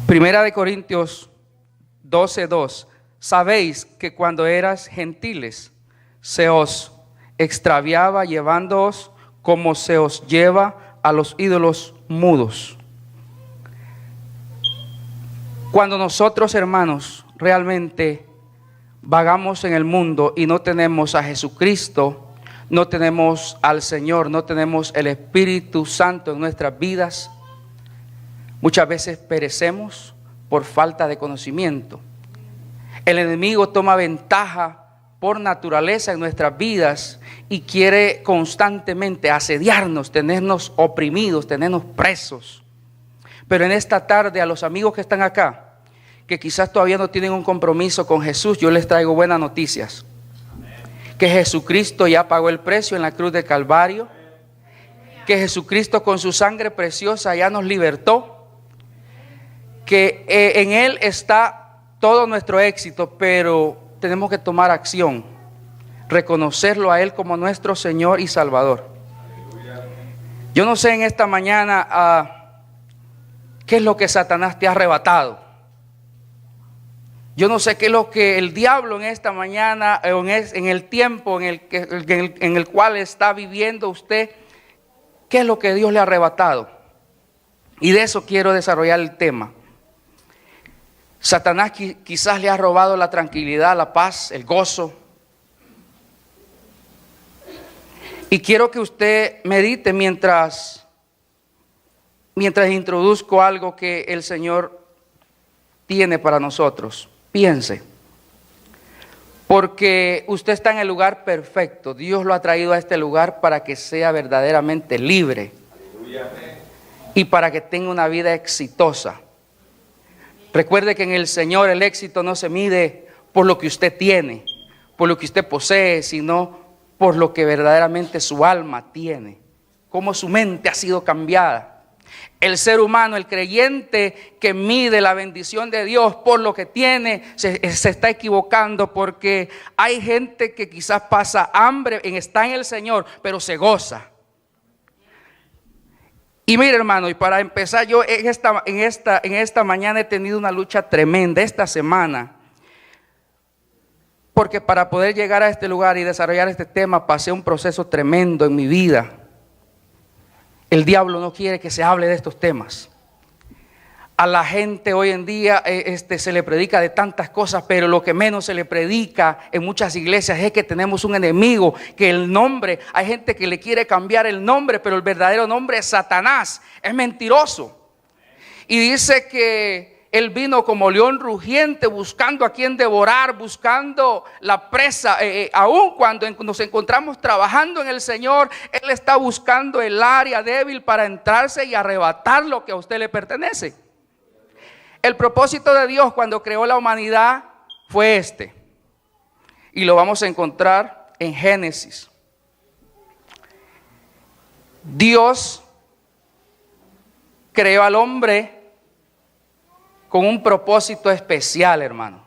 Primera de Corintios 12:2. Sabéis que cuando eras gentiles se os extraviaba llevándoos como se os lleva a los ídolos mudos. Cuando nosotros, hermanos, realmente vagamos en el mundo y no tenemos a Jesucristo, no tenemos al Señor, no tenemos el Espíritu Santo en nuestras vidas, muchas veces perecemos por falta de conocimiento. El enemigo toma ventaja por naturaleza en nuestras vidas y quiere constantemente asediarnos, tenernos oprimidos, tenernos presos. Pero en esta tarde, a los amigos que están acá, que quizás todavía no tienen un compromiso con Jesús, yo les traigo buenas noticias. Que Jesucristo ya pagó el precio en la cruz del Calvario, que Jesucristo con su sangre preciosa ya nos libertó, que en Él está todo nuestro éxito, pero tenemos que tomar acción, reconocerlo a Él como nuestro Señor y Salvador. Yo no sé en esta mañana qué es lo que Satanás te ha arrebatado. Yo no sé qué es lo que el diablo en esta mañana, en el tiempo en el cual está viviendo usted, qué es lo que Dios le ha arrebatado. Y de eso quiero desarrollar el tema. Satanás quizás le ha robado la tranquilidad, la paz, el gozo. Y quiero que usted medite mientras introduzco algo que el Señor tiene para nosotros. Piense, porque usted está en el lugar perfecto. Dios lo ha traído a este lugar para que sea verdaderamente libre y para que tenga una vida exitosa. Recuerde que en el Señor el éxito no se mide por lo que usted tiene, por lo que usted posee, sino por lo que verdaderamente su alma tiene, cómo su mente ha sido cambiada. El ser humano, el creyente que mide la bendición de Dios por lo que tiene, se está equivocando, porque hay gente que quizás pasa hambre, está en el Señor, pero se goza. Y mire, hermano, y para empezar, yo en esta mañana he tenido una lucha tremenda esta semana, porque para poder llegar a este lugar y desarrollar este tema pasé un proceso tremendo en mi vida. El diablo no quiere que se hable de estos temas. A la gente hoy en día se le predica de tantas cosas, pero lo que menos se le predica en muchas iglesias es que tenemos un enemigo, que el nombre, hay gente que le quiere cambiar el nombre, pero el verdadero nombre es Satanás, es mentiroso. Y dice que él vino como león rugiente buscando a quien devorar, buscando la presa. Aun cuando nos encontramos trabajando en el Señor, Él está buscando el área débil para entrarse y arrebatar lo que a usted le pertenece. El propósito de Dios cuando creó la humanidad fue este. Y lo vamos a encontrar en Génesis. Dios creó al hombre con un propósito especial, hermano.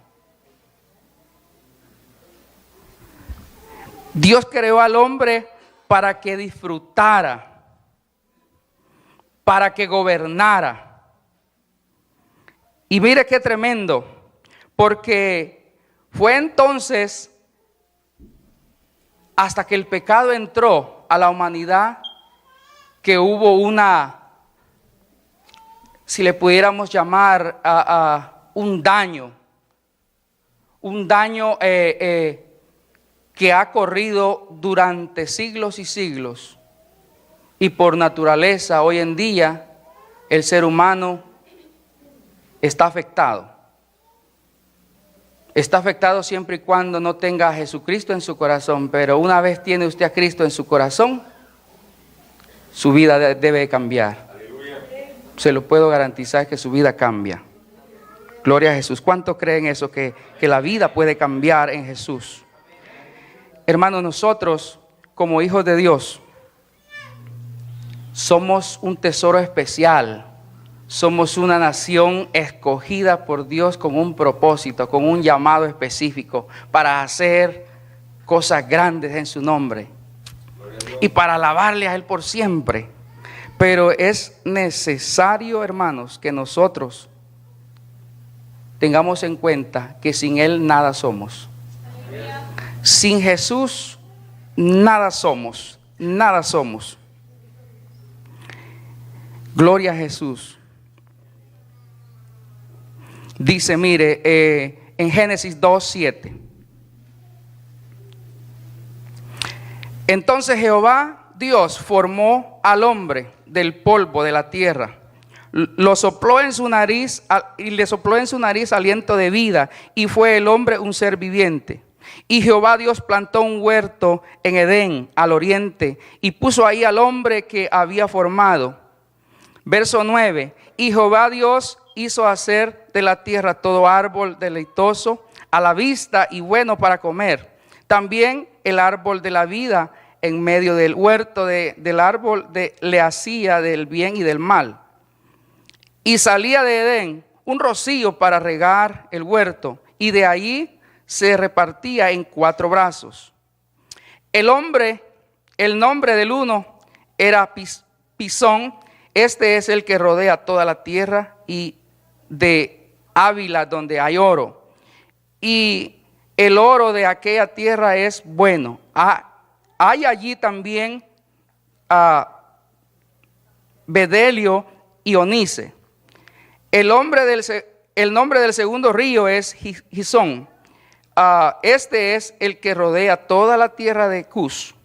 Dios creó al hombre para que disfrutara, para que gobernara. Y mire qué tremendo, porque fue entonces, hasta que el pecado entró a la humanidad, que hubo si le pudiéramos llamar un daño que ha corrido durante siglos y siglos. Y por naturaleza, hoy en día, el ser humano está afectado. Está afectado siempre y cuando no tenga a Jesucristo en su corazón, pero una vez tiene usted a Cristo en su corazón, su vida debe cambiar. Se lo puedo garantizar que su vida cambia. Gloria a Jesús. ¿Cuántos creen eso? Que la vida puede cambiar en Jesús. Hermanos, nosotros como hijos de Dios somos un tesoro especial. Somos una nación escogida por Dios con un propósito, con un llamado específico para hacer cosas grandes en su nombre y para alabarle a Él por siempre. Pero es necesario, hermanos, que nosotros tengamos en cuenta que sin Él nada somos. Sin Jesús nada somos, nada somos. Gloria a Jesús. Dice, mire, en Génesis 2:7. Entonces Jehová Dios formó al hombre del polvo de la tierra, lo sopló en su nariz y le sopló en su nariz aliento de vida, y fue el hombre un ser viviente. Y Jehová Dios plantó un huerto en Edén, al oriente, y puso ahí al hombre que había formado. Verso 9. Y Jehová Dios hizo hacer de la tierra todo árbol deleitoso a la vista y bueno para comer. También el árbol de la vida en medio del huerto del árbol le hacía del bien y del mal. Y salía de Edén un rocío para regar el huerto, y de allí se repartía en 4 brazos. El nombre del uno era Pisón. Este es el que rodea toda la tierra, y de Ávila donde hay oro. Y el oro de aquella tierra es bueno. Hay allí también bedelio y onice. El nombre del segundo río es Gisón. Este es el que rodea toda la tierra de Cus.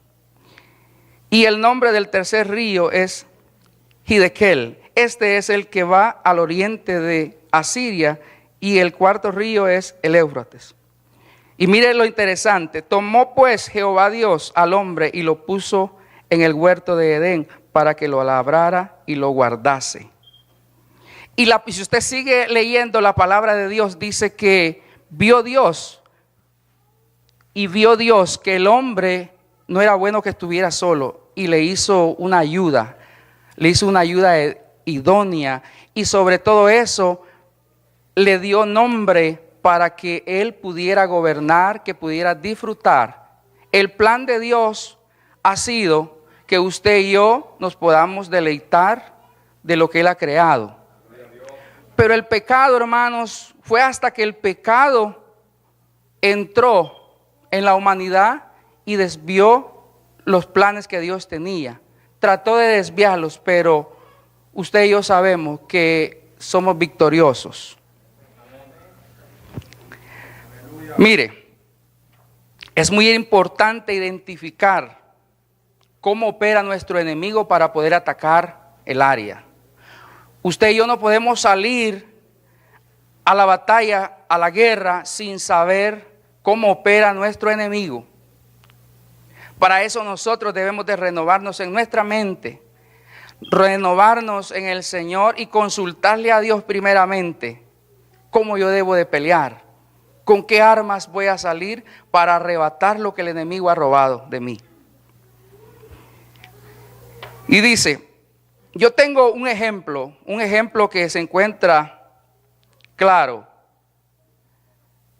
Y el nombre del tercer río es Hidekel. Este es el que va al oriente de Asiria. Y el cuarto río es el Éufrates. Y mire lo interesante. Tomó pues Jehová Dios al hombre y lo puso en el huerto de Edén para que lo labrara y lo guardase. Y si usted sigue leyendo la palabra de Dios, dice que vio Dios que el hombre no era bueno que estuviera solo, y le hizo una ayuda. Le hizo una ayuda idónea, y sobre todo eso le dio nombre para que él pudiera gobernar, que pudiera disfrutar. El plan de Dios ha sido que usted y yo nos podamos deleitar de lo que Él ha creado. Pero el pecado, hermanos, fue hasta que el pecado entró en la humanidad y desvió los planes que Dios tenía. Trató de desviarlos, pero usted y yo sabemos que somos victoriosos. Mire, es muy importante identificar cómo opera nuestro enemigo para poder atacar el área. Usted y yo no podemos salir a la batalla, a la guerra, sin saber cómo opera nuestro enemigo. Para eso nosotros debemos de renovarnos en nuestra mente, renovarnos en el Señor y consultarle a Dios primeramente cómo yo debo de pelear. ¿Con qué armas voy a salir para arrebatar lo que el enemigo ha robado de mí? Y dice, yo tengo un ejemplo que se encuentra claro.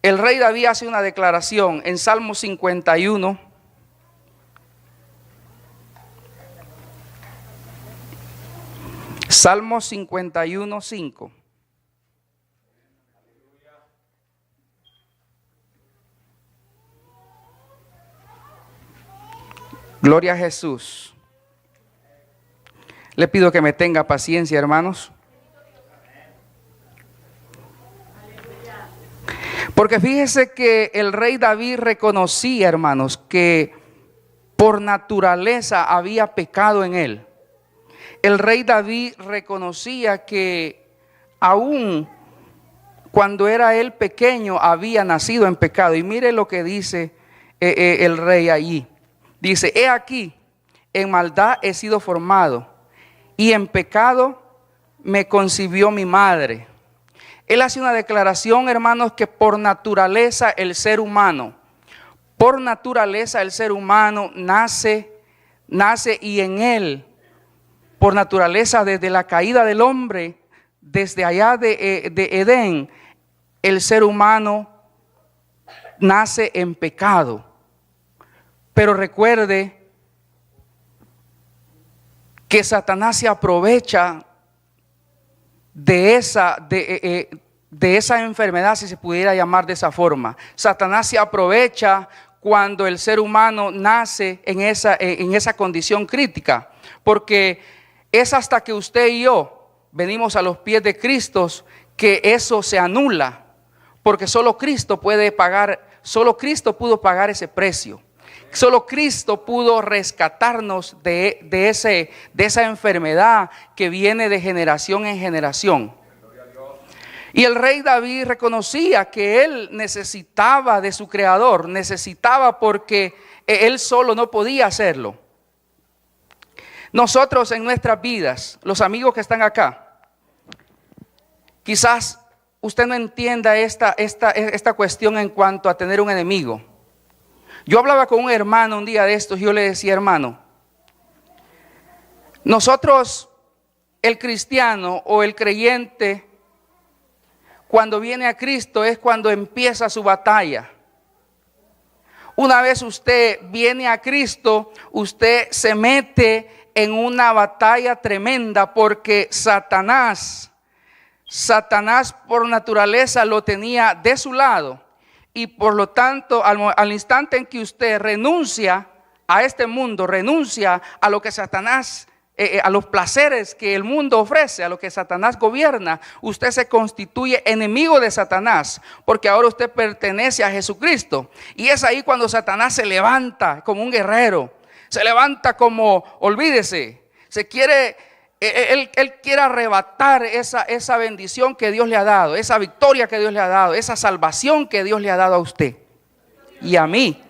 El rey David hace una declaración en Salmo 51. Salmo 51, 5. Gloria a Jesús. Le pido que me tenga paciencia, hermanos. Porque fíjese que el rey David reconocía, hermanos, que por naturaleza había pecado en él. El rey David reconocía que aún cuando era él pequeño había nacido en pecado. Y mire lo que dice el rey allí. Dice, he aquí, en maldad he sido formado, y en pecado me concibió mi madre. Él hace una declaración, hermanos, que por naturaleza el ser humano nace y en él, por naturaleza, desde la caída del hombre, desde allá de Edén, el ser humano nace en pecado. Pero recuerde que Satanás se aprovecha de de esa enfermedad, si se pudiera llamar de esa forma. Satanás se aprovecha cuando el ser humano nace en esa condición crítica, porque es hasta que usted y yo venimos a los pies de Cristo que eso se anula, porque solo Cristo pudo pagar ese precio. Solo Cristo pudo rescatarnos de esa enfermedad que viene de generación en generación. Y el rey David reconocía que él necesitaba de su creador, necesitaba porque él solo no podía hacerlo. Nosotros en nuestras vidas, los amigos que están acá, quizás usted no entienda esta cuestión en cuanto a tener un enemigo. Yo hablaba con un hermano un día de estos y yo le decía: hermano, nosotros, el cristiano o el creyente, cuando viene a Cristo es cuando empieza su batalla. Una vez usted viene a Cristo, usted se mete en una batalla tremenda, porque Satanás por naturaleza lo tenía de su lado. Y por lo tanto, al instante en que usted renuncia a este mundo, renuncia a lo que Satanás, a los placeres que el mundo ofrece, a lo que Satanás gobierna, usted se constituye enemigo de Satanás, porque ahora usted pertenece a Jesucristo. Y es ahí cuando Satanás se levanta como un guerrero, se levanta como, olvídese, Él quiere arrebatar esa bendición que Dios le ha dado, esa victoria que Dios le ha dado, esa salvación que Dios le ha dado a usted y a mí.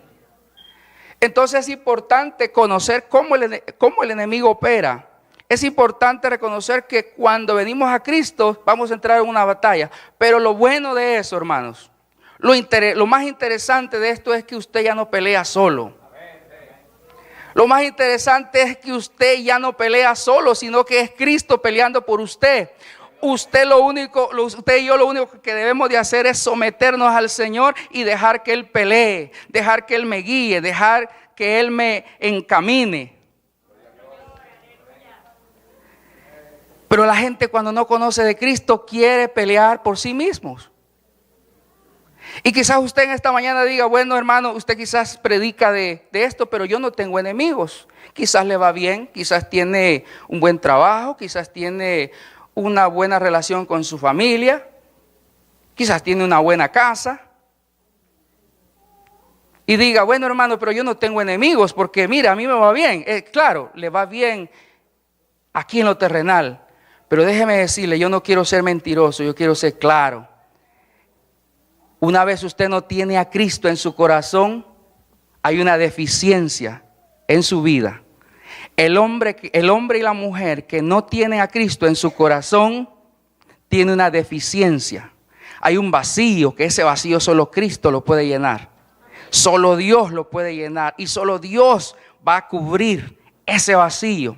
Entonces es importante conocer cómo el enemigo opera. Es importante reconocer que cuando venimos a Cristo vamos a entrar en una batalla. Pero lo bueno de eso, hermanos, lo más interesante de esto es que usted ya no pelea solo. Lo más interesante es que usted ya no pelea solo, sino que es Cristo peleando por usted. Usted y yo lo único que debemos de hacer es someternos al Señor y dejar que Él pelee, dejar que Él me guíe, dejar que Él me encamine. Pero la gente, cuando no conoce de Cristo, quiere pelear por sí mismos. Y quizás usted en esta mañana diga: bueno, hermano, usted quizás predica de esto, pero yo no tengo enemigos. Quizás le va bien, quizás tiene un buen trabajo, quizás tiene una buena relación con su familia, quizás tiene una buena casa. Y diga: bueno, hermano, pero yo no tengo enemigos, porque mira, a mí me va bien. Claro, le va bien aquí en lo terrenal, pero déjeme decirle, yo no quiero ser mentiroso, yo quiero ser claro. Una vez usted no tiene a Cristo en su corazón, hay una deficiencia en su vida. El hombre y la mujer que no tienen a Cristo en su corazón, tiene una deficiencia. Hay un vacío, que ese vacío solo Cristo lo puede llenar. Solo Dios lo puede llenar y solo Dios va a cubrir ese vacío.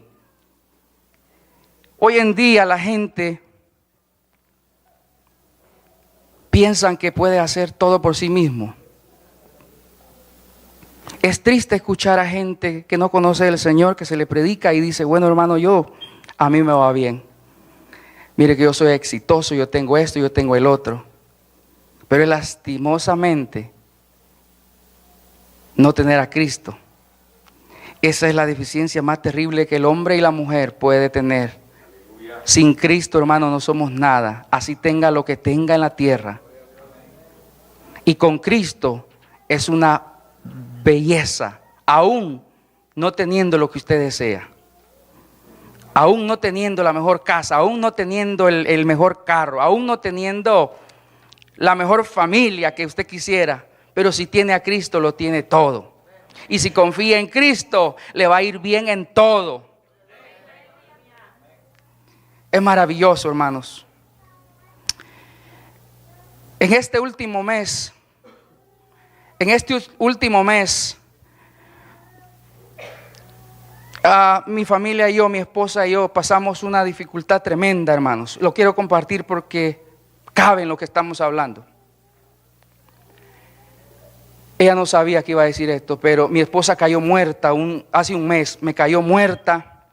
Hoy en día la gente piensan que puede hacer todo por sí mismo. Es triste escuchar a gente que no conoce al Señor, que se le predica y dice: bueno, hermano, a mí me va bien. Mire que yo soy exitoso, yo tengo esto, yo tengo el otro. Pero es lastimosamente no tener a Cristo. Esa es la deficiencia más terrible que el hombre y la mujer puede tener. Sin Cristo, hermano, no somos nada. Así tenga lo que tenga en la tierra. Y con Cristo es una belleza, aún no teniendo lo que usted desea, aún no teniendo la mejor casa, aún no teniendo el mejor carro, aún no teniendo la mejor familia que usted quisiera, pero si tiene a Cristo lo tiene todo. Y si confía en Cristo le va a ir bien en todo. Es maravilloso, hermanos. En este último mes, mi familia y yo, mi esposa y yo pasamos una dificultad tremenda, hermanos. Lo quiero compartir porque cabe en lo que estamos hablando. Ella no sabía que iba a decir esto, pero mi esposa cayó muerta hace un mes, me cayó muerta.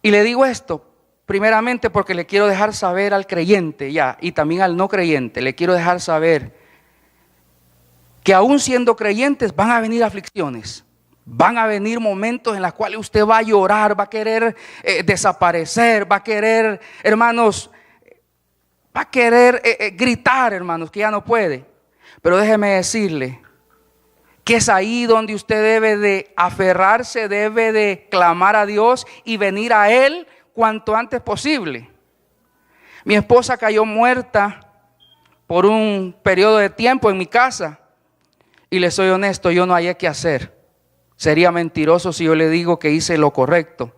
Y le digo esto primeramente porque le quiero dejar saber al creyente ya, y también al no creyente, le quiero dejar saber que aún siendo creyentes van a venir aflicciones. Van a venir momentos en los cuales usted va a llorar, va a querer desaparecer, va a querer, hermanos, va a querer gritar, hermanos, que ya no puede. Pero déjeme decirle que es ahí donde usted debe de aferrarse, debe de clamar a Dios y venir a Él cuanto antes posible. Mi esposa cayó muerta por un periodo de tiempo en mi casa y le soy honesto, yo no hallé qué hacer. Sería mentiroso si yo le digo que hice lo correcto.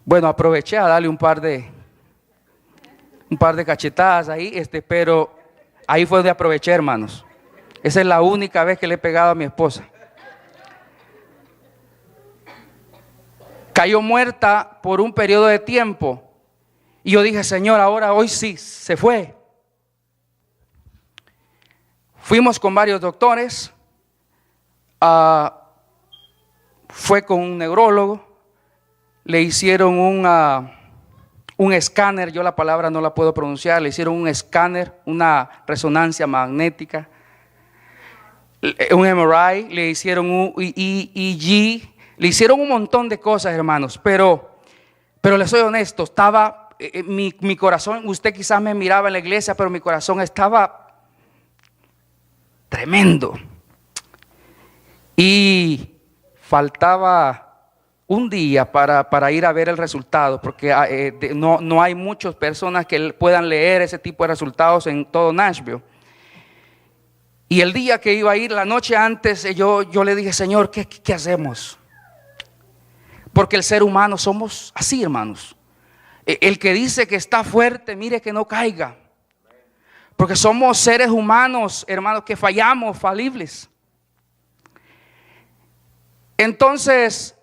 Bueno, aproveché a darle un par de cachetadas ahí, pero ahí fue donde aproveché, hermanos. Esa es la única vez que le he pegado a mi esposa. Cayó muerta por un periodo de tiempo. Y yo dije, Señor, ahora hoy sí, se fue. Fuimos con varios doctores. Fue con un neurólogo. Le hicieron un escáner. Yo la palabra no la puedo pronunciar. Le hicieron un escáner, una resonancia magnética. Un MRI, le hicieron un EEG, le hicieron un montón de cosas, hermanos, pero les soy honesto, estaba, mi corazón, usted quizás me miraba en la iglesia, pero mi corazón estaba tremendo. Y faltaba un día para ir a ver el resultado, porque no hay muchas personas que puedan leer ese tipo de resultados en todo Nashville. Y el día que iba a ir, la noche antes, yo le dije, Señor, ¿qué hacemos? Porque el ser humano somos así, hermanos. El que dice que está fuerte, mire que no caiga. Porque somos seres humanos, hermanos, que fallamos, falibles. Entonces,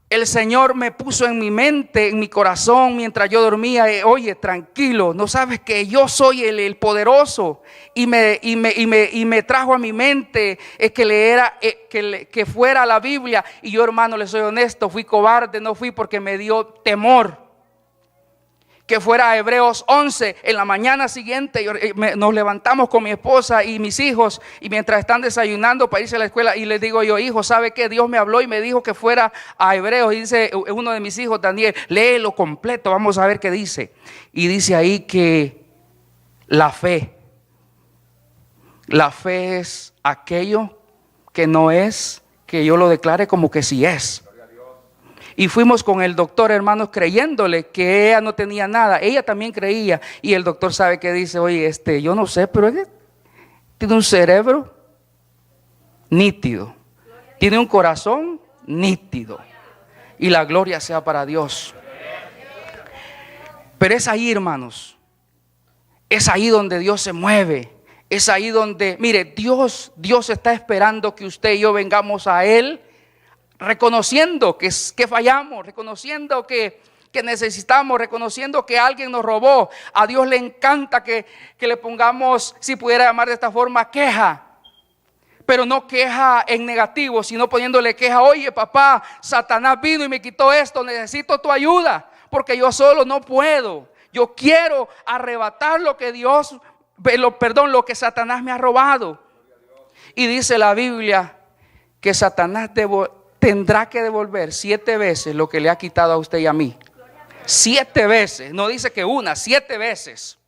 el Señor me puso en mi mente, en mi corazón, mientras yo dormía, oye, tranquilo, no sabes que yo soy el poderoso. Y me trajo a mi mente que fuera la Biblia. Y yo, hermano, le soy honesto, fui cobarde, no fui porque me dio temor. Que fuera a Hebreos 11, en la mañana siguiente nos levantamos con mi esposa y mis hijos, y mientras están desayunando para irse a la escuela, y les digo yo, hijo, ¿sabe qué? Dios me habló y me dijo que fuera a Hebreos, y dice uno de mis hijos, Daniel, léelo completo, vamos a ver qué dice. Y dice ahí que la fe es aquello que no es, que yo lo declare como que sí es. Y fuimos con el doctor, hermanos, creyéndole que ella no tenía nada. Ella también creía. Y el doctor sabe que dice, oye, yo no sé, pero tiene un cerebro nítido. Tiene un corazón nítido. Y la gloria sea para Dios. Pero es ahí, hermanos. Es ahí donde Dios se mueve. Es ahí donde, mire, Dios está esperando que usted y yo vengamos a Él, reconociendo que fallamos, reconociendo que necesitamos, reconociendo que alguien nos robó. A Dios le encanta que le pongamos, si pudiera llamar de esta forma, queja. Pero no queja en negativo, sino poniéndole queja. Oye, papá, Satanás vino y me quitó esto, necesito tu ayuda, porque yo solo no puedo. Yo quiero arrebatar lo que lo que Satanás me ha robado. Y dice la Biblia que Satanás tendrá que devolver 7 veces lo que le ha quitado a usted y a mí. 7 veces, no dice que 1, 7 veces.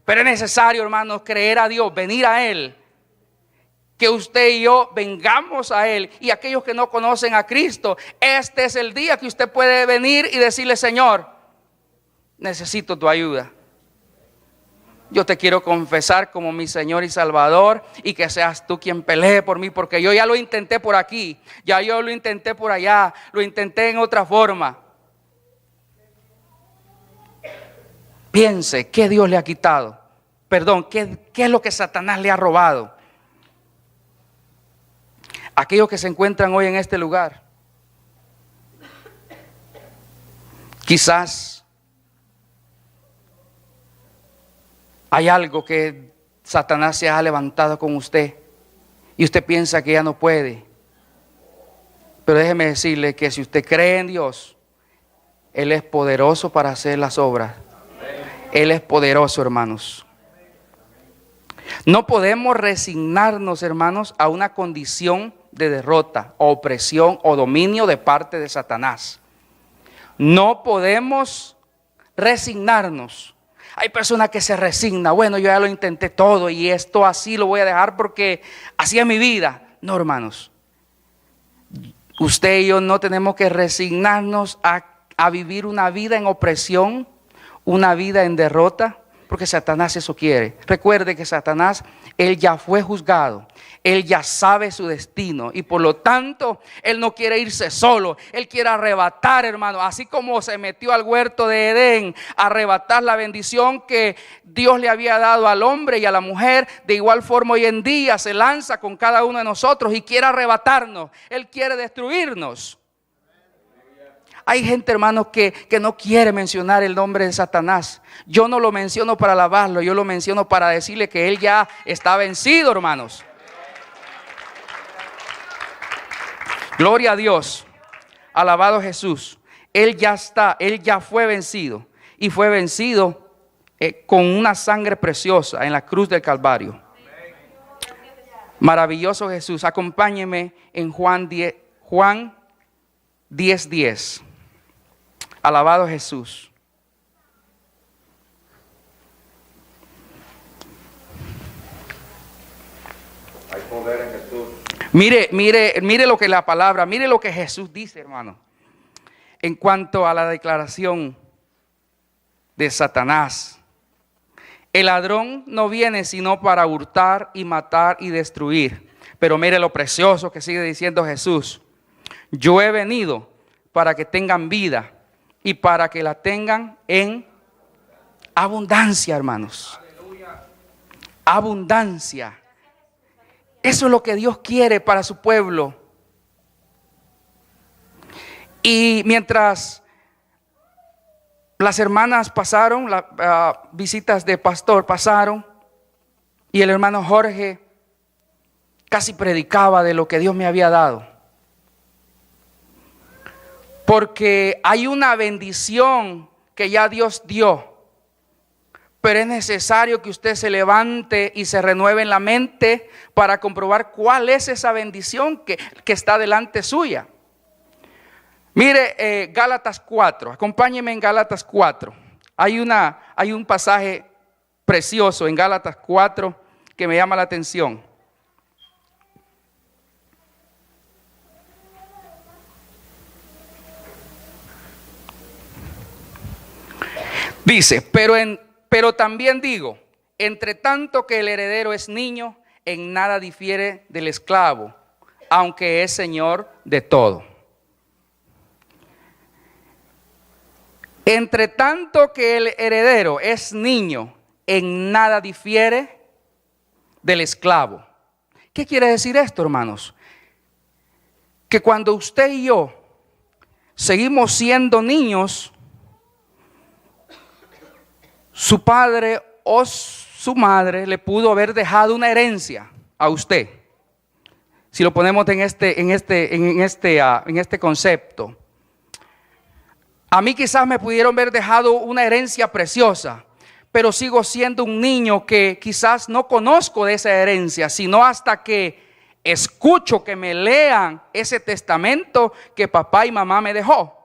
Pero es necesario, hermanos, creer a Dios, venir a Él. Que usted y yo vengamos a Él. Y aquellos que no conocen a Cristo, este es el día que usted puede venir y decirle, Señor, necesito tu ayuda. Yo te quiero confesar como mi Señor y Salvador, y que seas tú quien pelee por mí, porque yo ya lo intenté por aquí, ya yo lo intenté por allá, lo intenté en otra forma. Piense, ¿qué Dios le ha quitado? Perdón, ¿qué es lo que Satanás le ha robado? Aquellos que se encuentran hoy en este lugar, quizás hay algo que Satanás se ha levantado con usted y usted piensa que ya no puede. Pero déjeme decirle que si usted cree en Dios, Él es poderoso para hacer las obras. Él es poderoso, hermanos. No podemos resignarnos, hermanos, a una condición de derrota, o opresión o dominio de parte de Satanás. No podemos resignarnos. Hay personas que se resignan. Bueno, yo ya lo intenté todo y esto así lo voy a dejar porque así es mi vida. No, hermanos. Usted y yo no tenemos que resignarnos a vivir una vida en opresión, una vida en derrota, porque Satanás eso quiere. Recuerde que Satanás, él ya fue juzgado. Él ya sabe su destino y por lo tanto él no quiere irse solo. Él quiere arrebatar, hermano, así como se metió al huerto de Edén, arrebatar la bendición que Dios le había dado al hombre y a la mujer. De igual forma hoy en día se lanza con cada uno de nosotros y quiere arrebatarnos. Él quiere destruirnos. Hay gente, hermanos, que no quiere mencionar el nombre de Satanás. Yo no lo menciono para alabarlo, yo lo menciono para decirle que él ya está vencido, hermanos. Gloria a Dios, alabado Jesús. Él ya está, él ya fue vencido. Y fue vencido con una sangre preciosa en la cruz del Calvario. Maravilloso Jesús. Acompáñeme en Juan 10:10. Alabado Jesús. Hay poder en Jesús. Mire lo que la palabra, mire lo que Jesús dice, hermano. En cuanto a la declaración de Satanás. El ladrón no viene sino para hurtar y matar y destruir. Pero mire lo precioso que sigue diciendo Jesús. Yo he venido para que tengan vida y para que la tengan en abundancia, hermanos. Abundancia. Eso es lo que Dios quiere para su pueblo. Y mientras las hermanas pasaron, las visitas de pastor pasaron, y el hermano Jorge casi predicaba de lo que Dios me había dado. Porque hay una bendición que ya Dios dio. Pero es necesario que usted se levante y se renueve en la mente para comprobar cuál es esa bendición que está delante suya. Mire Gálatas 4, acompáñeme en Gálatas 4. Hay un pasaje precioso en Gálatas 4 que me llama la atención. Dice, pero también digo, entre tanto que el heredero es niño, en nada difiere del esclavo, aunque es señor de todo. Entre tanto que el heredero es niño, en nada difiere del esclavo. ¿Qué quiere decir esto, hermanos? Que cuando usted y yo seguimos siendo niños, su padre o su madre le pudo haber dejado una herencia a usted. Si lo ponemos en este concepto. A mí quizás me pudieron haber dejado una herencia preciosa, pero sigo siendo un niño que quizás no conozco de esa herencia, sino hasta que escucho que me lean ese testamento que papá y mamá me dejó.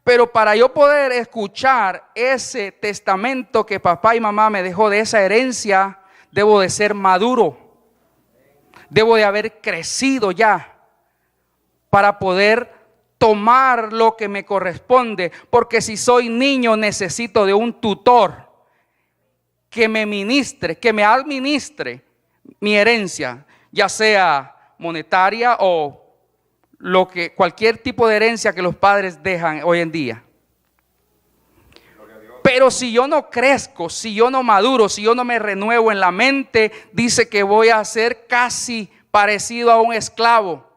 Pero para yo poder escuchar ese testamento que papá y mamá me dejó de esa herencia, debo de ser maduro. Debo de haber crecido ya para poder tomar lo que me corresponde. Porque si soy niño necesito de un tutor que me ministre, que me administre mi herencia, ya sea monetaria o cualquier tipo de herencia que los padres dejan hoy en día. Pero si yo no crezco, si yo no maduro, si yo no me renuevo en la mente, dice que voy a ser casi parecido a un esclavo.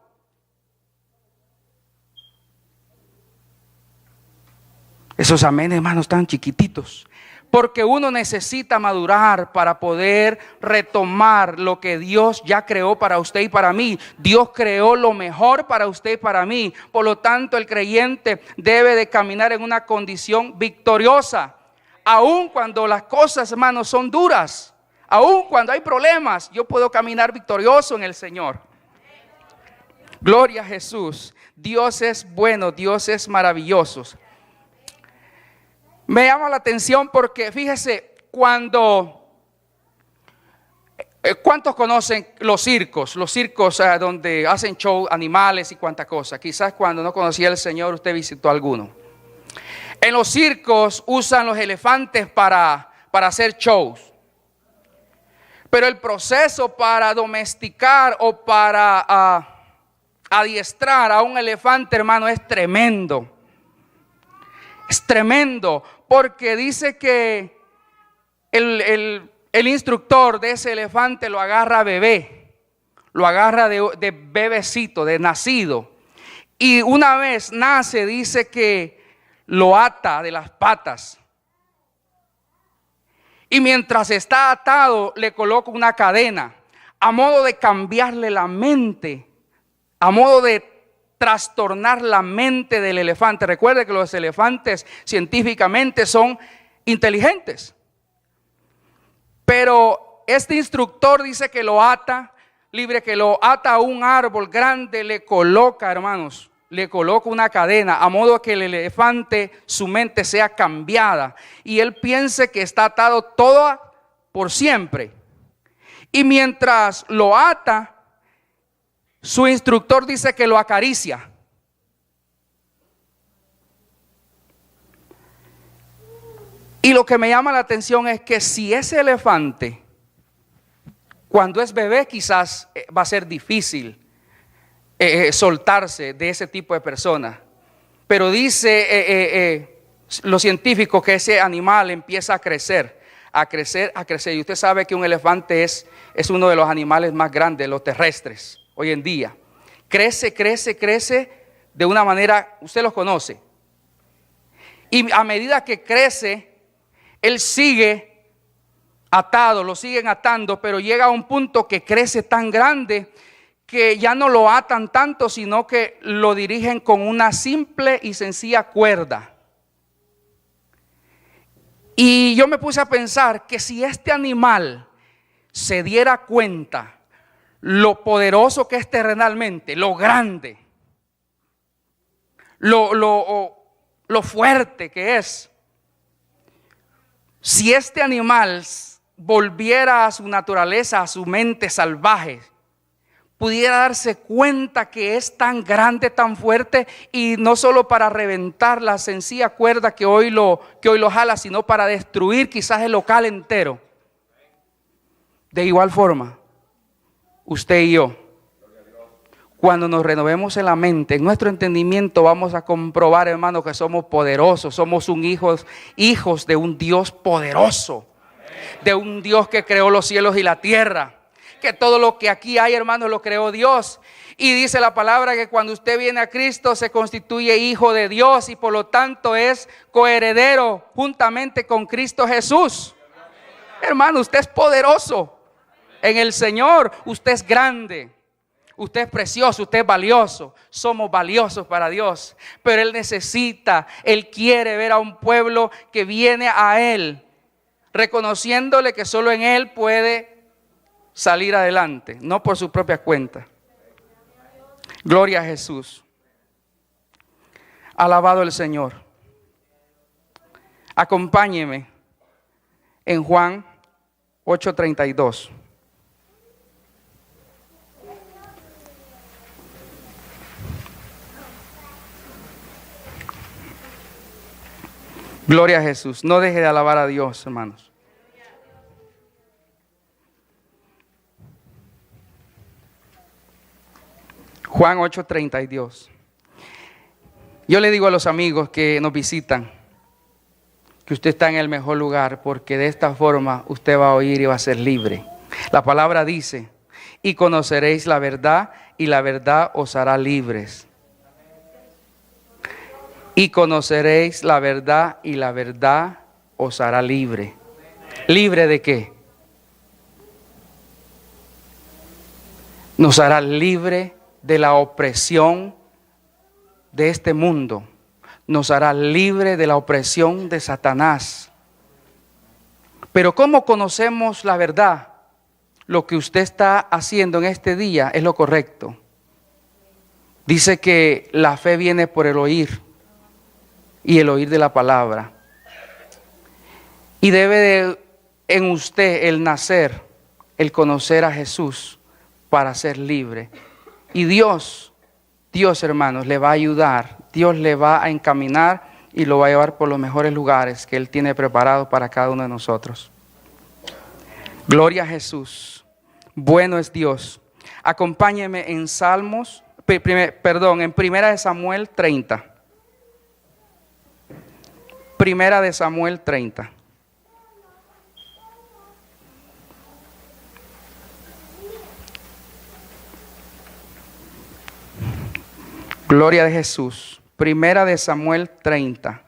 Esos amén, hermanos, tan chiquititos. Porque uno necesita madurar para poder retomar lo que Dios ya creó para usted y para mí. Dios creó lo mejor para usted y para mí. Por lo tanto, el creyente debe de caminar en una condición victoriosa. Aun cuando las cosas, hermanos, son duras. Aun cuando hay problemas, yo puedo caminar victorioso en el Señor. Gloria a Jesús. Dios es bueno, Dios es maravilloso. Me llama la atención porque fíjese, ¿cuántos conocen los circos? Los circos donde hacen show, animales y cuánta cosa. Quizás cuando no conocía al Señor usted visitó alguno. En los circos usan los elefantes para hacer shows. Pero el proceso para domesticar o para adiestrar a un elefante, hermano, es tremendo. Es tremendo, porque dice que el instructor de ese elefante lo agarra bebé, lo agarra de bebecito, de nacido. Y una vez nace, dice que lo ata de las patas. Y mientras está atado, le coloca una cadena, a modo de cambiarle la mente, a modo de trastornar la mente del elefante. Recuerde que los elefantes científicamente son inteligentes. Pero este instructor dice que lo ata, libre, que lo ata a un árbol grande, le coloca, hermanos, le coloca una cadena, a modo que el elefante, su mente sea cambiada y él piense que está atado todo por siempre. Y mientras lo ata, su instructor dice que lo acaricia. Y lo que me llama la atención es que si ese elefante, cuando es bebé, quizás va a ser difícil soltarse de ese tipo de personas. Pero dice los científicos que ese animal empieza a crecer. Y usted sabe que un elefante es uno de los animales más grandes, los terrestres, hoy en día. Crece de una manera, usted los conoce. Y a medida que crece, él sigue atado, lo siguen atando, pero llega a un punto que crece tan grande que ya no lo atan tanto, sino que lo dirigen con una simple y sencilla cuerda. Y yo me puse a pensar que si este animal se diera cuenta lo poderoso que es terrenalmente, lo grande, lo fuerte que es, si este animal volviera a su naturaleza, a su mente salvaje, pudiera darse cuenta que es tan grande, tan fuerte, y no solo para reventar la sencilla cuerda que hoy lo jala, sino para destruir quizás el local entero. De igual forma, usted y yo, cuando nos renovemos en la mente, en nuestro entendimiento, vamos a comprobar, hermano, que somos poderosos, somos hijos de un Dios poderoso, de un Dios que creó los cielos y la tierra. Que todo lo que aquí hay, hermanos, lo creó Dios. Y dice la palabra que cuando usted viene a Cristo se constituye hijo de Dios y por lo tanto es coheredero juntamente con Cristo Jesús. Hermano, usted es poderoso en el Señor. Usted es grande, usted es precioso, usted es valioso. Somos valiosos para Dios. Pero Él quiere ver a un pueblo que viene a Él, reconociéndole que solo en Él puede salir adelante, no por su propia cuenta. Gloria a Jesús. Alabado el Señor. Acompáñeme en Juan 8:32. Gloria a Jesús. No deje de alabar a Dios, hermanos. Juan 8:32. Yo le digo a los amigos que nos visitan que usted está en el mejor lugar, porque de esta forma usted va a oír y va a ser libre. La palabra dice: y conoceréis la verdad, y la verdad os hará libres. Y conoceréis la verdad, y la verdad os hará libre. ¿Libre de qué? Nos hará libre de la opresión de este mundo. Nos hará libre de la opresión de Satanás. Pero ¿cómo conocemos la verdad? Lo que usted está haciendo en este día es lo correcto. Dice que la fe viene por el oír y el oír de la palabra. Y debe de en usted el nacer, el conocer a Jesús para ser libre. Y Dios, hermanos, le va a ayudar. Dios le va a encaminar y lo va a llevar por los mejores lugares que Él tiene preparados para cada uno de nosotros. Gloria a Jesús. Bueno es Dios. Acompáñeme en en Primera de Samuel 30. Primera de Samuel 30. Gloria a Jesús. Primera de Samuel 30.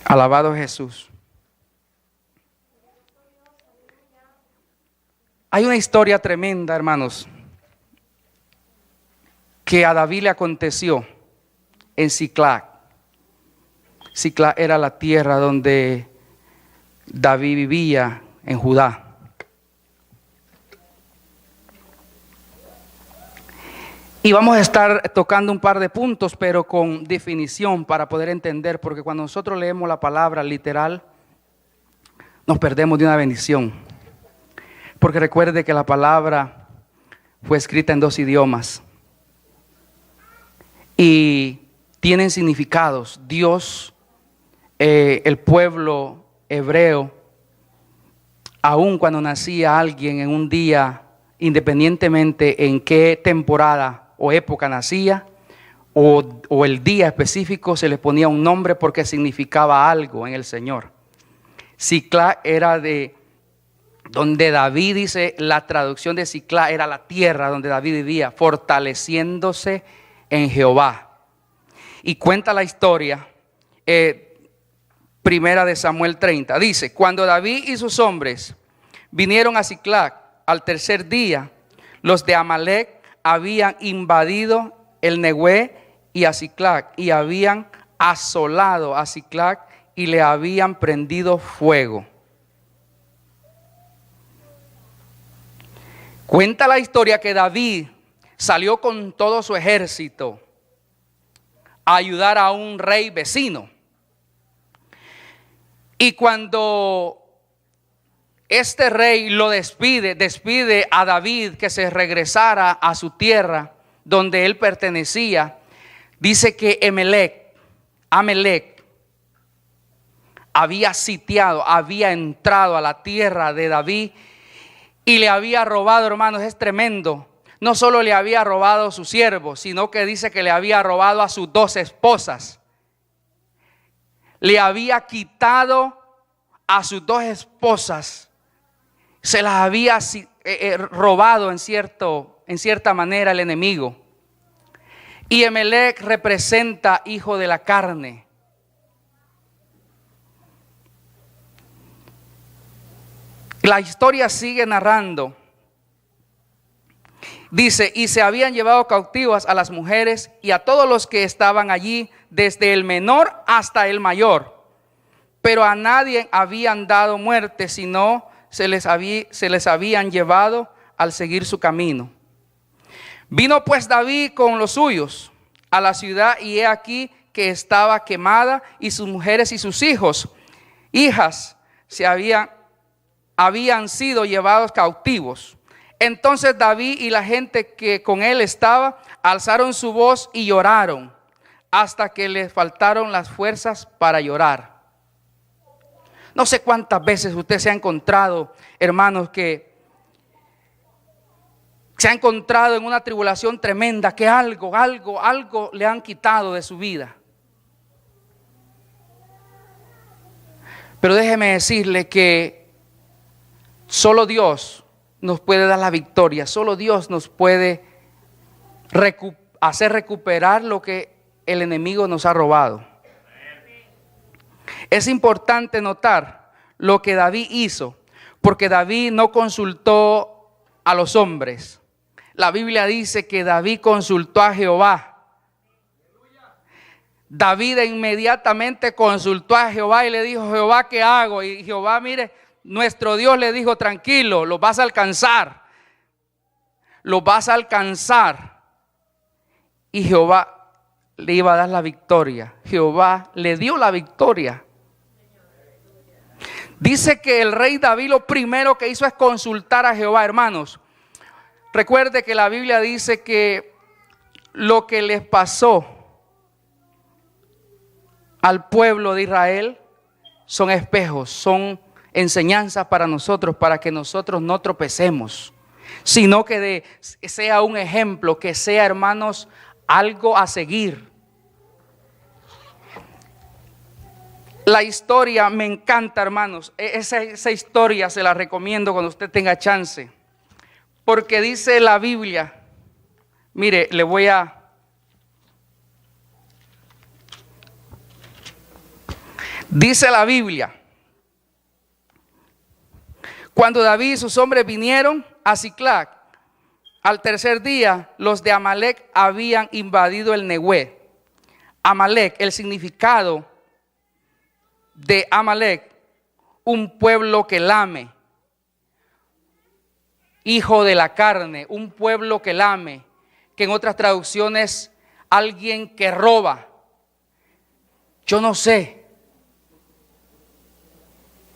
Alabado Jesús. Hay una historia tremenda, hermanos, que a David le aconteció en Siclag. Siclag era la tierra donde David vivía en Judá. Y vamos a estar tocando un par de puntos, pero con definición para poder entender, porque cuando nosotros leemos la palabra literal, nos perdemos de una bendición. Porque recuerde que la palabra fue escrita en 2 idiomas y tienen significados. Dios, el pueblo hebreo, aun cuando nacía alguien en un día, independientemente en qué temporada o época nacía, o el día específico, se le ponía un nombre porque significaba algo en el Señor. Siclag era de donde David, dice la traducción de Siclag, era la tierra donde David vivía, fortaleciéndose en Jehová. Y cuenta la historia, Primera de Samuel 30, dice: cuando David y sus hombres vinieron a Siclag al tercer día, los de Amalec habían invadido el Negué y a Siclag, y habían asolado a Siclag y le habían prendido fuego. Cuenta la historia que David salió con todo su ejército a ayudar a un rey vecino. Y cuando este rey lo despide a David que se regresara a su tierra donde él pertenecía, dice que Amalec había sitiado, había entrado a la tierra de David y le había robado, hermanos, es tremendo. No solo le había robado a sus siervos, sino que dice que le había robado a sus 2 esposas. Le había quitado a sus 2 esposas. Se las había robado en cierta manera el enemigo. Y Amalec representa hijo de la carne. La historia sigue narrando. Dice: y se habían llevado cautivas a las mujeres y a todos los que estaban allí, desde el menor hasta el mayor. Pero a nadie habían dado muerte, sino se les habían llevado al seguir su camino. Vino pues David con los suyos a la ciudad, y he aquí que estaba quemada, y sus mujeres y sus hijas habían sido llevados cautivos. Entonces David y la gente que con él estaba alzaron su voz y lloraron hasta que les faltaron las fuerzas para llorar. No sé cuántas veces usted se ha encontrado, hermanos, que se ha encontrado en una tribulación tremenda, que algo le han quitado de su vida. Pero déjeme decirle que solo Dios nos puede dar la victoria. Solo Dios nos puede hacer recuperar lo que el enemigo nos ha robado. Es importante notar lo que David hizo, porque David no consultó a los hombres. La Biblia dice que David consultó a Jehová. David inmediatamente consultó a Jehová y le dijo: Jehová, ¿qué hago? Y Jehová, mire, nuestro Dios le dijo: tranquilo, lo vas a alcanzar. Lo vas a alcanzar. Y Jehová le iba a dar la victoria. Jehová le dio la victoria. Dice que el rey David lo primero que hizo es consultar a Jehová, hermanos. Recuerde que la Biblia dice que lo que les pasó al pueblo de Israel son espejos, son enseñanzas para nosotros, para que nosotros no tropecemos, sino que sea un ejemplo, que sea, hermanos, algo a seguir. La historia me encanta, hermanos. Esa historia se la recomiendo cuando usted tenga chance, porque dice la Biblia, mire, dice la Biblia: cuando David y sus hombres vinieron a Siclag, al tercer día, los de Amalec habían invadido el Negué. Amalec, el significado de Amalec, un pueblo que lame, hijo de la carne, un pueblo que lame, que en otras traducciones, alguien que roba. Yo no sé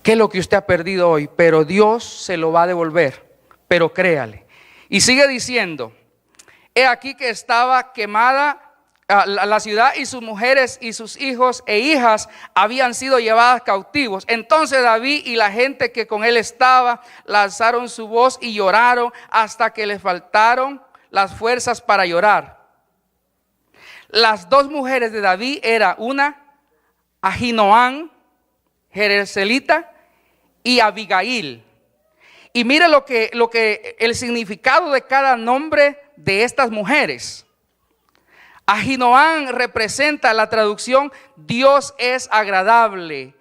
qué es lo que usted ha perdido hoy, pero Dios se lo va a devolver, pero créale. Y sigue diciendo: he aquí que estaba quemada la ciudad, y sus mujeres y sus hijos e hijas habían sido llevadas cautivos. Entonces David y la gente que con él estaba lanzaron su voz y lloraron hasta que les faltaron las fuerzas para llorar. Las dos mujeres de David era una Ahinoam, Jezreelita, y Abigail. Y mire lo que el significado de cada nombre de estas mujeres. Ahinoam representa la traducción: Dios es agradable,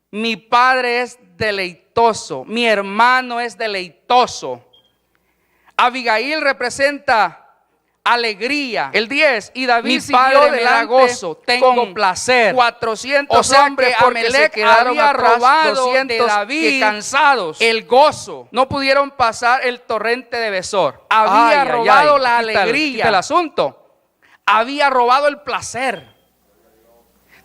mi padre es deleitoso, mi hermano es deleitoso. Abigail representa alegría. El 10, y David mi padre me da gozo, tengo placer. 400 hombres porque se quedaron había robado de David, que cansados el gozo, no pudieron pasar el torrente de Besor. Había robado la alegría, el asunto. Había robado el placer.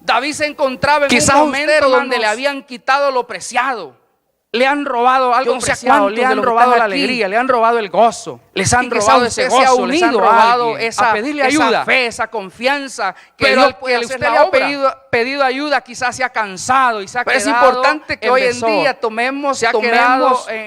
David se encontraba en un momento donde le habían quitado lo preciado. Le han robado algo preciado, le han robado la alegría, le han robado el gozo, les han robado ese gozo, les han robado esa fe, esa confianza. Pero el que usted le ha pedido ayuda quizás se ha cansado y se ha quedado. Es importante que hoy en día tomemos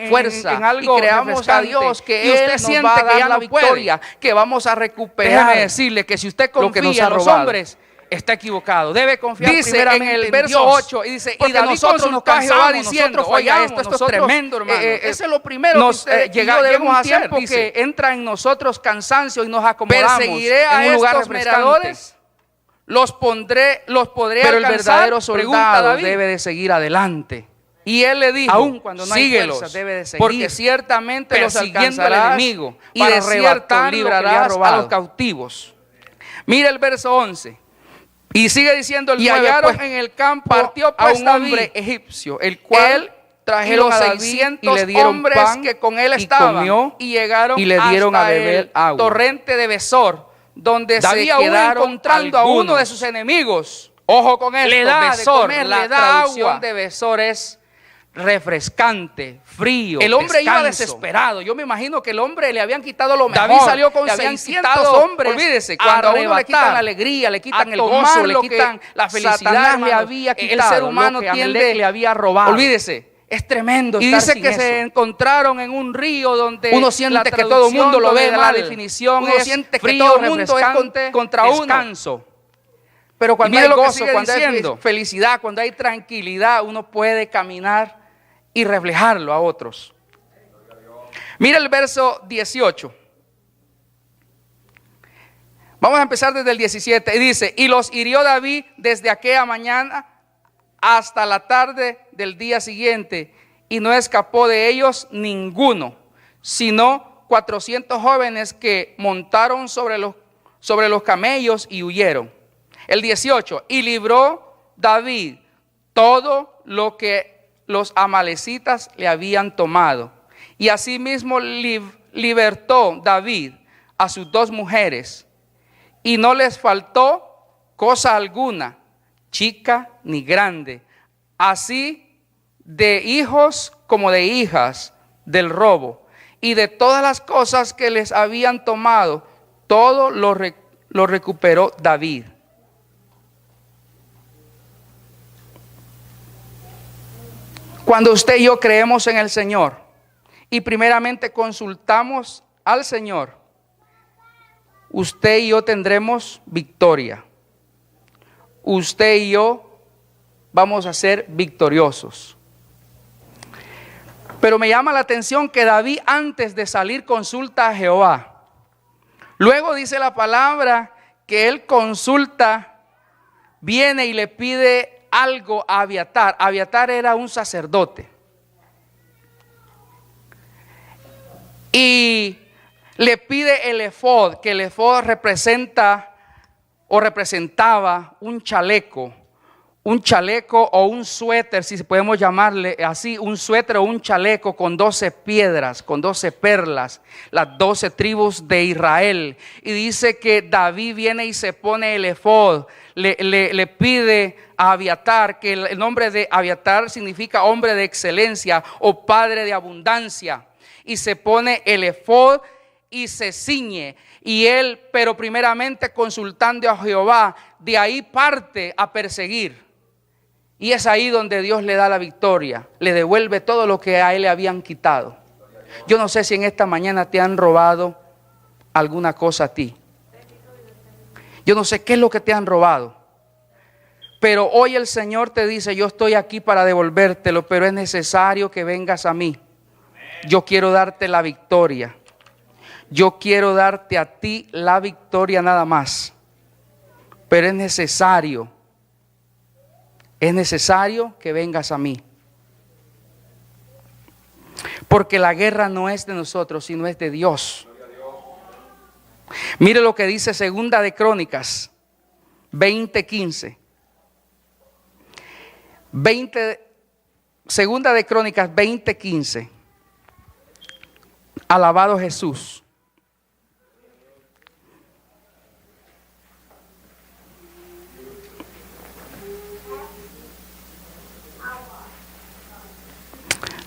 fuerza en algo y creamos a Dios que usted siente que ya la victoria, que vamos a recuperar. Déjeme decirle que si usted confía en los hombres, está equivocado. Debe confiar primeramente en el verso 8 y dice: y David consultó a Jehová diciendo: oiga, esto es tremendo, hermano. Eso es lo primero que debemos hacer, porque entra en nosotros cansancio y nos acomodamos. Perseguiré a estos merodeadores, los podré alcanzar. Pero el verdadero soldado debe de seguir adelante. Y él le dijo: aun cuando no hay fuerza, debe de seguir, porque ciertamente los alcanzará el enemigo y de cierto librarás a los cautivos. Mira el verso 11. Y sigue diciendo el 9, hallaron pues, en el campo partió pues, a un hombre egipcio, el cual trajeron a 600 y le dieron hombres pan que con él estaban, y llegaron y le dieron hasta a beber el torrente de Besor, donde David se quedaron encontrando algunos a uno de sus enemigos. Ojo con esto, le da Besor, de comer, la traducción de Besor es refrescante, frío. El hombre iba desesperado. Yo me imagino que el hombre le habían quitado lo mejor. David salió con 600 hombres. Olvídese, cuando a uno le quitan la alegría, le quitan el gozo, le quitan la felicidad, le había quitado, el ser humano tiende, le había robado. Olvídese. Es tremendo. Y dice que se encontraron en un río donde uno siente que todo el mundo lo ve mal. La definición uno siente que todo el mundo es contra uno. Descanso. Pero cuando hay gozo, cuando hay felicidad, cuando hay tranquilidad, uno puede caminar y reflejarlo a otros. Mira el verso 18. Vamos a empezar desde el 17. Y dice: y los hirió David desde aquella mañana hasta la tarde del día siguiente, y no escapó de ellos ninguno, sino 400 jóvenes que montaron sobre los camellos y huyeron. El 18. Y libró David todo lo que los amalecitas le habían tomado. Y asimismo libertó David a sus 2 mujeres. Y no les faltó cosa alguna, chica ni grande, así de hijos como de hijas del robo. Y de todas las cosas que les habían tomado, todo lo recuperó David. Cuando usted y yo creemos en el Señor y primeramente consultamos al Señor, usted y yo tendremos victoria. Usted y yo vamos a ser victoriosos. Pero me llama la atención que David, antes de salir, consulta a Jehová. Luego dice la palabra que él consulta, viene y le pide algo a Abiatar. Abiatar era un sacerdote. Y le pide el efod, que el efod representa o representaba un chaleco o un suéter, si podemos llamarle así, un suéter o un chaleco con 12 piedras, con 12 perlas, las 12 tribus de Israel. Y dice que David viene y se pone el efod, le pide a Abiatar, que el nombre de Abiatar significa hombre de excelencia o padre de abundancia, y se pone el efod y se ciñe. Y él, pero primeramente consultando a Jehová, de ahí parte a perseguir. Y es ahí donde Dios le da la victoria, le devuelve todo lo que a él le habían quitado. Yo no sé si en esta mañana te han robado alguna cosa a ti. Yo no sé qué es lo que te han robado. Pero hoy el Señor te dice: yo estoy aquí para devolvértelo, pero es necesario que vengas a mí. Yo quiero darte la victoria. Yo quiero darte a ti la victoria nada más. Pero es necesario que vengas a mí. Porque la guerra no es de nosotros, sino es de Dios. Mire lo que dice Segunda de Crónicas 20:15. Segunda de Crónicas 20:15. Alabado Jesús.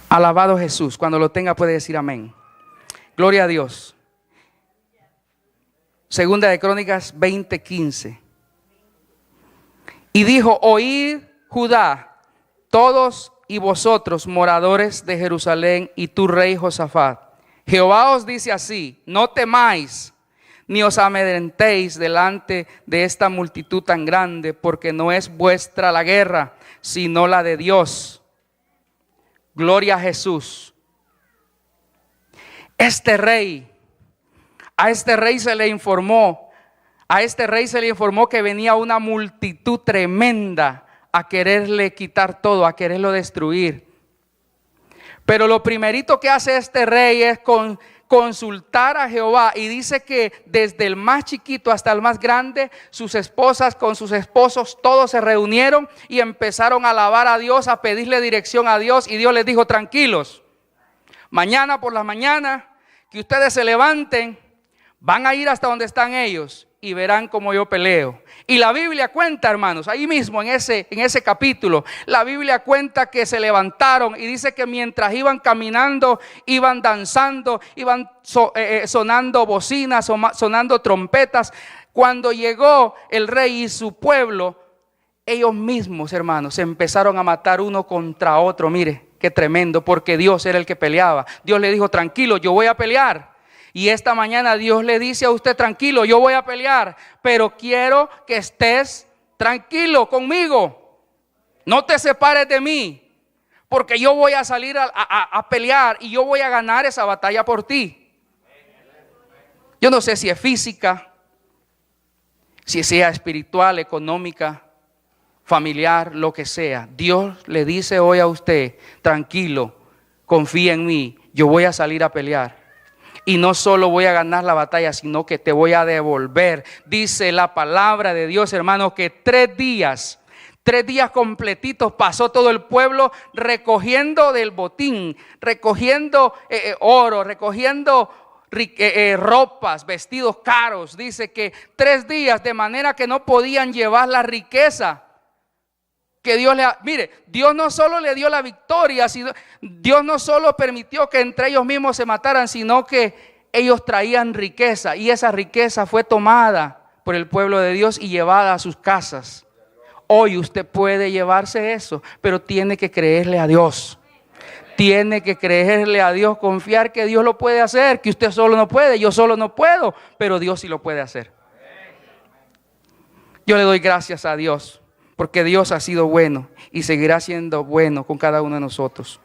Alabado Jesús. Cuando lo tenga puede decir amén. Gloria a Dios. Segunda de Crónicas 20:15. Y dijo: oíd Judá, todos y vosotros moradores de Jerusalén, y tu rey Josafat. Jehová os dice así: no temáis ni os amedrentéis delante de esta multitud tan grande, porque no es vuestra la guerra, sino la de Dios. Gloria a Jesús. A este rey se le informó que venía una multitud tremenda a quererle quitar todo, a quererlo destruir. Pero lo primerito que hace este rey es consultar a Jehová, y dice que desde el más chiquito hasta el más grande, sus esposas con sus esposos, todos se reunieron y empezaron a alabar a Dios, a pedirle dirección a Dios. Y Dios les dijo: tranquilos, mañana por la mañana que ustedes se levanten, van a ir hasta donde están ellos y verán cómo yo peleo. Y la Biblia cuenta, hermanos, ahí mismo en ese capítulo, la Biblia cuenta que se levantaron, y dice que mientras iban caminando, iban danzando, iban sonando bocinas, sonando trompetas. Cuando llegó el rey y su pueblo, ellos mismos, hermanos, se empezaron a matar uno contra otro. Mire, qué tremendo, porque Dios era el que peleaba. Dios le dijo: tranquilo, yo voy a pelear. Y esta mañana Dios le dice a usted: tranquilo, yo voy a pelear, pero quiero que estés tranquilo conmigo. No te separes de mí, porque yo voy a salir a pelear y yo voy a ganar esa batalla por ti. Yo no sé si es física, si sea espiritual, económica, familiar, lo que sea. Dios le dice hoy a usted, tranquilo, confía en mí, yo voy a salir a pelear. Y no solo voy a ganar la batalla, sino que te voy a devolver. Dice la palabra de Dios, hermanos, que 3 días completitos pasó todo el pueblo recogiendo del botín, recogiendo oro, recogiendo ropas, vestidos caros. Dice que 3 días, de manera que no podían llevar la riqueza que Dios mire, Dios no solo le dio la victoria, sino Dios no solo permitió que entre ellos mismos se mataran, sino que ellos traían riqueza, y esa riqueza fue tomada por el pueblo de Dios y llevada a sus casas. Hoy usted puede llevarse eso, pero tiene que creerle a Dios. Tiene que creerle a Dios, confiar que Dios lo puede hacer, que usted solo no puede, yo solo no puedo, pero Dios sí lo puede hacer. Yo le doy gracias a Dios, porque Dios ha sido bueno y seguirá siendo bueno con cada uno de nosotros.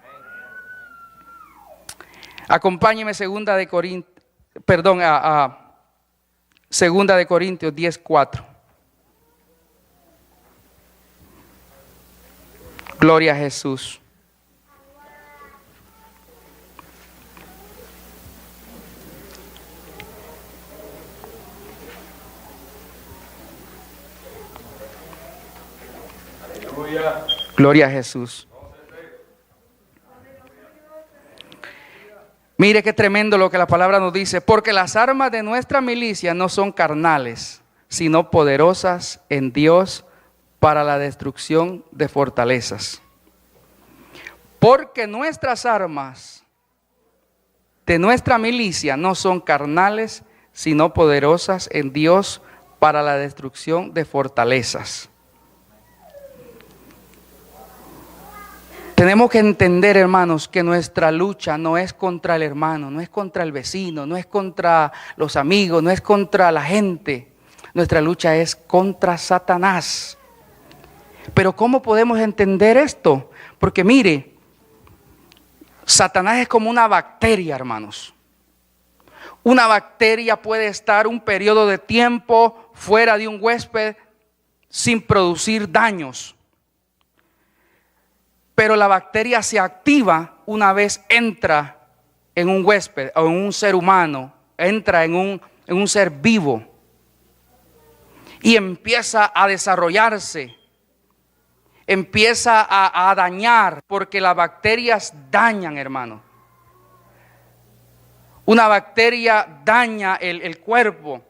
Acompáñeme a 2 de Corintios 10:4. Gloria a Jesús. Gloria a Jesús. Mire qué tremendo lo que la palabra nos dice. Porque las armas de nuestra milicia no son carnales, sino poderosas en Dios para la destrucción de fortalezas. Porque nuestras armas de nuestra milicia no son carnales, sino poderosas en Dios para la destrucción de fortalezas. Tenemos que entender, hermanos, que nuestra lucha no es contra el hermano, no es contra el vecino, no es contra los amigos, no es contra la gente. Nuestra lucha es contra Satanás. Pero ¿cómo podemos entender esto? Porque mire, Satanás es como una bacteria, hermanos. Una bacteria puede estar un periodo de tiempo fuera de un huésped sin producir daños. Pero la bacteria se activa una vez entra en un huésped o en un ser humano, entra en un ser vivo y empieza a desarrollarse, empieza a dañar, porque las bacterias dañan, hermano. Una bacteria daña el cuerpo,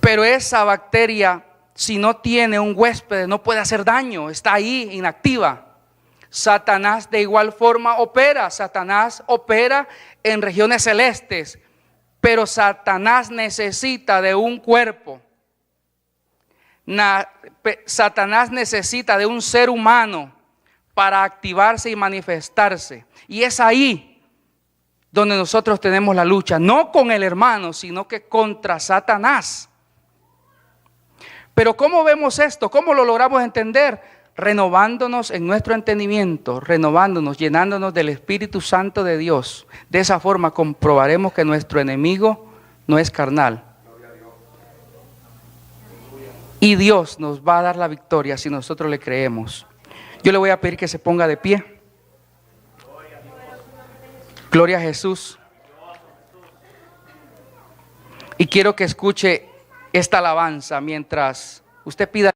pero esa bacteria, si no tiene un huésped, no puede hacer daño, está ahí inactiva. Satanás de igual forma opera. Satanás opera en regiones celestes, pero Satanás necesita de un cuerpo. Satanás necesita de un ser humano para activarse y manifestarse. Y es ahí donde nosotros tenemos la lucha, no con el hermano, sino que contra Satanás. Pero ¿cómo vemos esto? ¿Cómo lo logramos entender? Renovándonos en nuestro entendimiento, renovándonos, llenándonos del Espíritu Santo de Dios. De esa forma comprobaremos que nuestro enemigo no es carnal. Y Dios nos va a dar la victoria si nosotros le creemos. Yo le voy a pedir que se ponga de pie. Gloria a Jesús. Y quiero que escuche esta alabanza mientras usted pida.